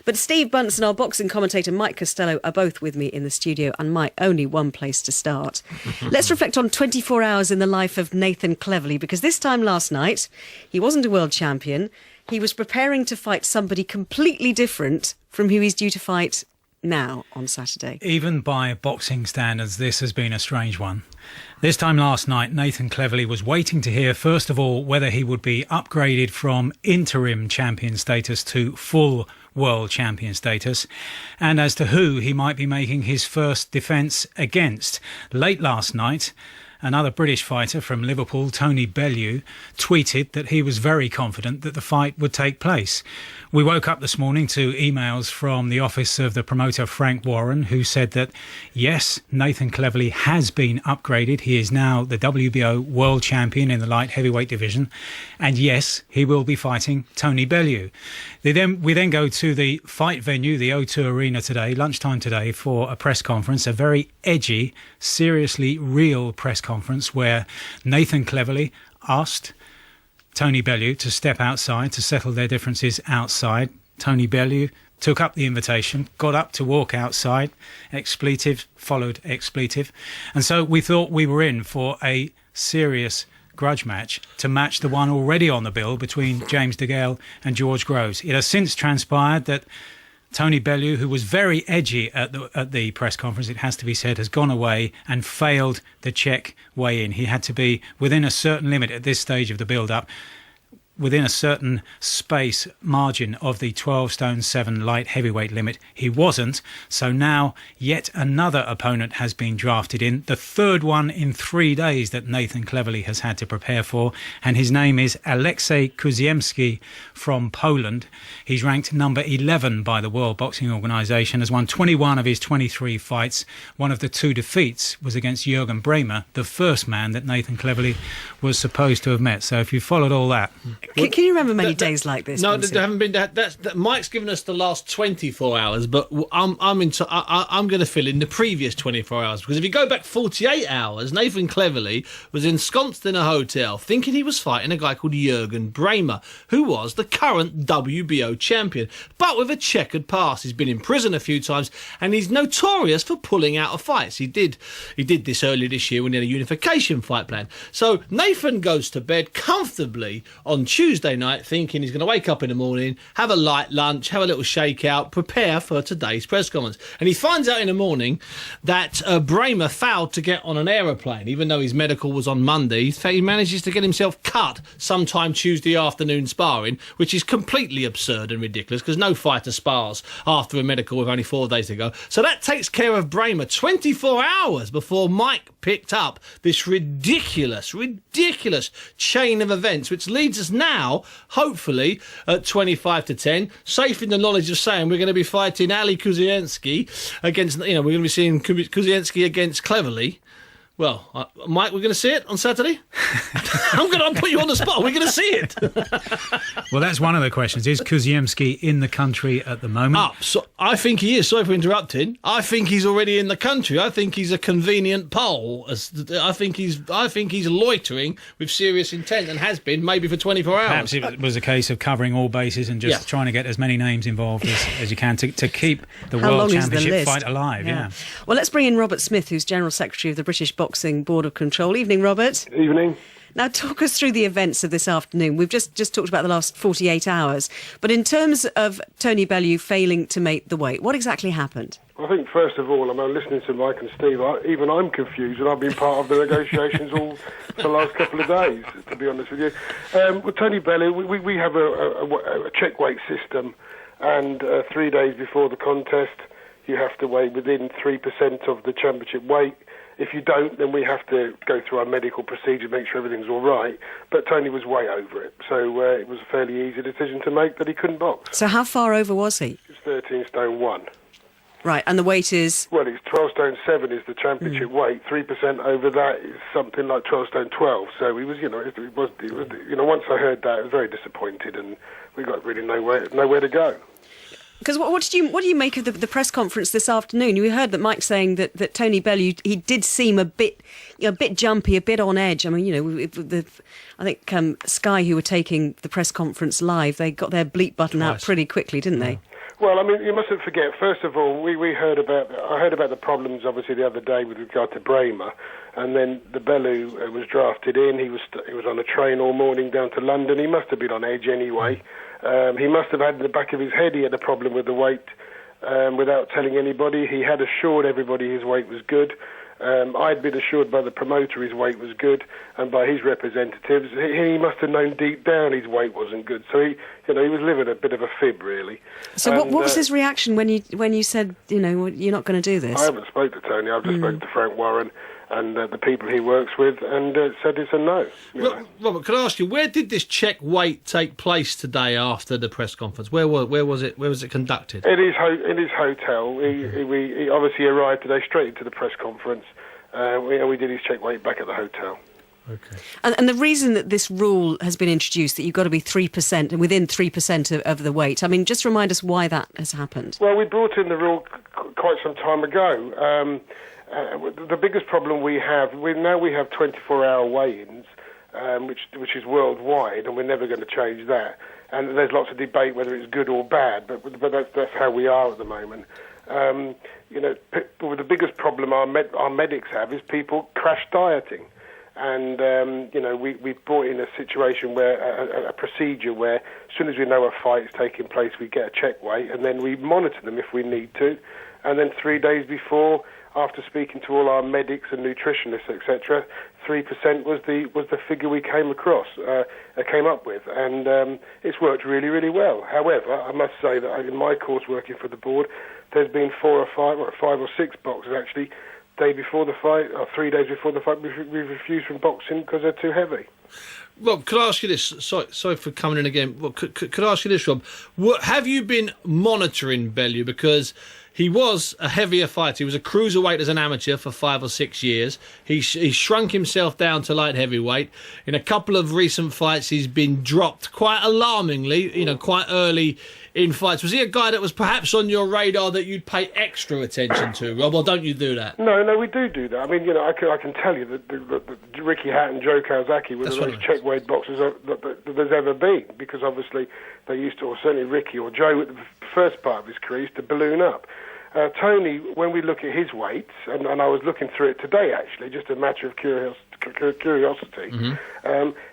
But Steve Bunce and our boxing commentator Mike Costello are both with me in the studio, and Mike, only one place to start. Let's reflect on 24 hours in the life of Nathan Cleverly, because this time last night, he wasn't a world champion. He was preparing to fight somebody completely different from who he's due to fight now on Saturday. Even by boxing standards, this has been a strange one. This time last night, Nathan Cleverly was waiting to hear, first of all, whether he would be upgraded from interim champion status to full world champion status, and as to who he might be making his first defence against. Late last night, another British fighter from Liverpool, Tony Bellew, tweeted that he was very confident that the fight would take place. We woke up this morning to emails from the office of the promoter Frank Warren, who said that, yes, Nathan Cleverly has been upgraded. He is now the WBO world champion in the light heavyweight division. And yes, he will be fighting Tony Bellew. We then go to the fight venue, the O2 Arena today, lunchtime today, for a press conference, a very edgy, seriously real press conference where Nathan Cleverly asked Tony Bellew to step outside to settle their differences outside. Tony Bellew took up the invitation, got up to walk outside. Expletive followed expletive. And so we thought we were in for a serious grudge match to match the one already on the bill between James DeGale and George Groves. It has since transpired that Tony Bellew, who was very edgy at the press conference, it has to be said, has gone away and failed the Czech weigh-in. He had to be within a certain limit at this stage of the build-up, within a certain space margin of the 12 stone 7 light heavyweight limit. He wasn't, so now yet another opponent has been drafted in, the third one in 3 days that Nathan Cleverly has had to prepare for, and his name is Aleksej Kuziemski from Poland. He's ranked number 11 by the World Boxing Organization, has won 21 of his 23 fights. One of the 2 defeats was against Jürgen Bremer, the first man that Nathan Cleverly was supposed to have met. So if you followed all that... Can you remember many days like this? No, there haven't been. Mike's given us the last 24 hours, but I'm going to fill in the previous 24 hours, because if you go back 48 hours, Nathan Cleverly was ensconced in a hotel thinking he was fighting a guy called Jürgen Bremer, who was the current WBO champion, but with a checkered past. He's been in prison a few times, and he's notorious for pulling out of fights. He did this earlier this year when he had a unification fight plan. So Nathan goes to bed comfortably on Tuesday night thinking he's going to wake up in the morning, have a light lunch, have a little shakeout, prepare for today's press conference. And he finds out in the morning that Bremer failed to get on an aeroplane, even though his medical was on Monday. He manages to get himself cut sometime Tuesday afternoon sparring, which is completely absurd and ridiculous because no fighter spars after a medical with only 4 days to go. So that takes care of Bremer 24 hours before Mike picked up this ridiculous chain of events, which leads us now, hopefully, at 25-10, safe in the knowledge of saying we're going to be fighting Ali Kuziemski against, we're going to be seeing Kuziemski against Cleverly. Well, Mike, we're going to see it on Saturday? I'm going to put you on the spot. We're going to see it. Well, that's one of the questions. Is Kuziemski in the country at the moment? So I think he is. Sorry for interrupting. I think he's already in the country. I think he's a convenient pole. I think he's loitering with serious intent and has been maybe for 24 hours. Perhaps it was a case of covering all bases and just trying to get as many names involved as you can to keep the World Championship fight alive. Yeah. Well, let's bring in Robert Smith, who's General Secretary of the British Boxing Board of Control. Evening, Robert. Evening. Now, talk us through the events of this afternoon. We've just talked about the last 48 hours. But in terms of Tony Bellew failing to make the weight, what exactly happened? I think, first of all, I'm listening to Mike and Steve. Even I'm confused, and I've been part of the negotiations all for the last couple of days, to be honest with you. With Tony Bellew, we have a check weight system, and 3 days before the contest, you have to weigh within 3% of the championship weight. If you don't, then we have to go through our medical procedure, make sure everything's all right. But Tony was way over it, so it was a fairly easy decision to make that he couldn't box. So how far over was he? He was 13 stone 1. Right, and the weight is? Well, it's 12 stone 7 is the championship weight. 3% over that is something like 12 stone 12. So he was, once I heard that, I was very disappointed, and we got really nowhere to go. Because what do you make of the press conference this afternoon? You heard that Mike saying that Tony Bellew, he did seem a bit jumpy, a bit on edge. I mean, I think Sky, who were taking the press conference live, they got their bleep button out pretty quickly, didn't they? Well, I mean, you mustn't forget. First of all, I heard about the problems obviously the other day with regard to Bramer, and then the Bellew was drafted in. He was on a train all morning down to London. He must have been on edge anyway. He must have had in the back of his head he had a problem with the weight without telling anybody. He had assured everybody his weight was good. I'd been assured by the promoter his weight was good, and by his representatives, he must have known deep down his weight wasn't good. So he was living a bit of a fib, really. So what was his reaction when you said, you're not going to do this? I haven't spoken to Tony. I've just spoken to Frank Warren and the people he works with, and said it's a no. Robert, could I ask you, where did this check weight take place today after the press conference? Where was it? Where was it conducted? In his hotel. He obviously arrived today straight into the press conference. We did his check weight back at the hotel. Okay. And the reason that this rule has been introduced, that you've got to be 3% and within 3% of the weight, I mean, just remind us why that has happened. Well, we brought in the rule quite some time ago. The biggest problem we have 24-hour weigh-ins, which is worldwide, and we're never going to change that. And there's lots of debate whether it's good or bad, but that's how we are at the moment. The biggest problem our medics have is people crash dieting. And, we brought in a situation where, a procedure where as soon as we know a fight is taking place, we get a check weight, and then we monitor them if we need to. And then 3 days before, after speaking to all our medics and nutritionists, etc., 3% was the figure we came up with, and it's worked really, really well. However, I must say that in my course working for the board, there's been 5 or 6 boxers actually, day before the fight, or 3 days before the fight, we refused from boxing because they're too heavy. Rob, could I ask you this? Sorry for coming in again. Well, could I ask you this, Rob? Have you been monitoring Bellew? Because he was a heavier fighter. He was a cruiserweight as an amateur for 5 or 6 years. He shrunk himself down to light heavyweight. In a couple of recent fights, he's been dropped quite alarmingly, quite early in fights. Was he a guy that was perhaps on your radar that you'd pay extra attention to, Rob, or don't you do that? No, we do that. I mean, I can tell you that Ricky Hatton and Joe Kawasaki were the most check-weight boxers that there's ever been, because obviously they used to, or certainly Ricky or Joe, at the first part of his career, used to balloon up. Tony, when we look at his weights, and I was looking through it today actually, just a matter of curiosity,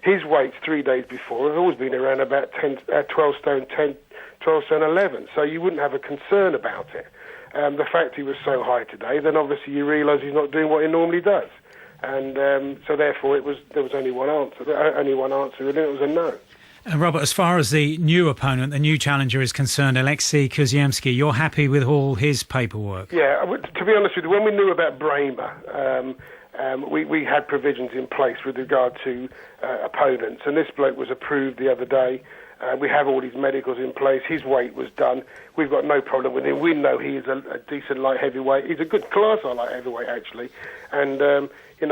his weights 3 days before have always been around about 12 stone 10, 12 stone 11, so you wouldn't have a concern about it. The fact he was so high today, then obviously you realise he's not doing what he normally does. And so therefore there was only one answer, and it was a no. Robert, as far as the new opponent, the new challenger is concerned, Alexei Kuziemski, you're happy with all his paperwork? Yeah, to be honest with you, when we knew about Bramer, we had provisions in place with regard to opponents, and this bloke was approved the other day. We have all his medicals in place. His weight was done. We've got no problem with him. We know he is a decent light heavyweight. He's a good class light heavyweight, actually. And,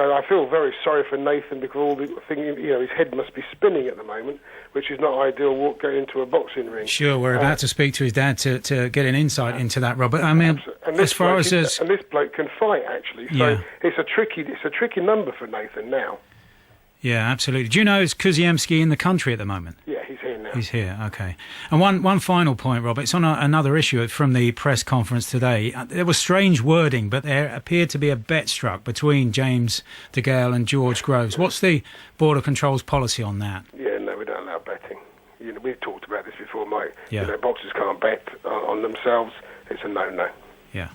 I feel very sorry for Nathan because all the thing, his head must be spinning at the moment, which is not ideal going into a boxing ring. Sure, we're about to speak to his dad to get an insight into that, Robert. I mean, and this bloke can fight, actually. So it's a tricky number for Nathan now. Yeah, absolutely. Do you know, is Kuziemski in the country at the moment? Yeah, he's here now. He's here, OK. And one final point, Rob. It's on another issue from the press conference today. There was strange wording, but there appeared to be a bet struck between James DeGale and George Groves. What's the Border Control's policy on that? Yeah, no, we don't allow betting. We've talked about this before, Mike. Yeah. Boxers can't bet on themselves. It's a no-no. Yeah.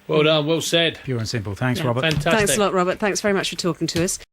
Well done, well said. Pure and simple. Thanks, Robert. Fantastic. Thanks a lot, Robert. Thanks very much for talking to us.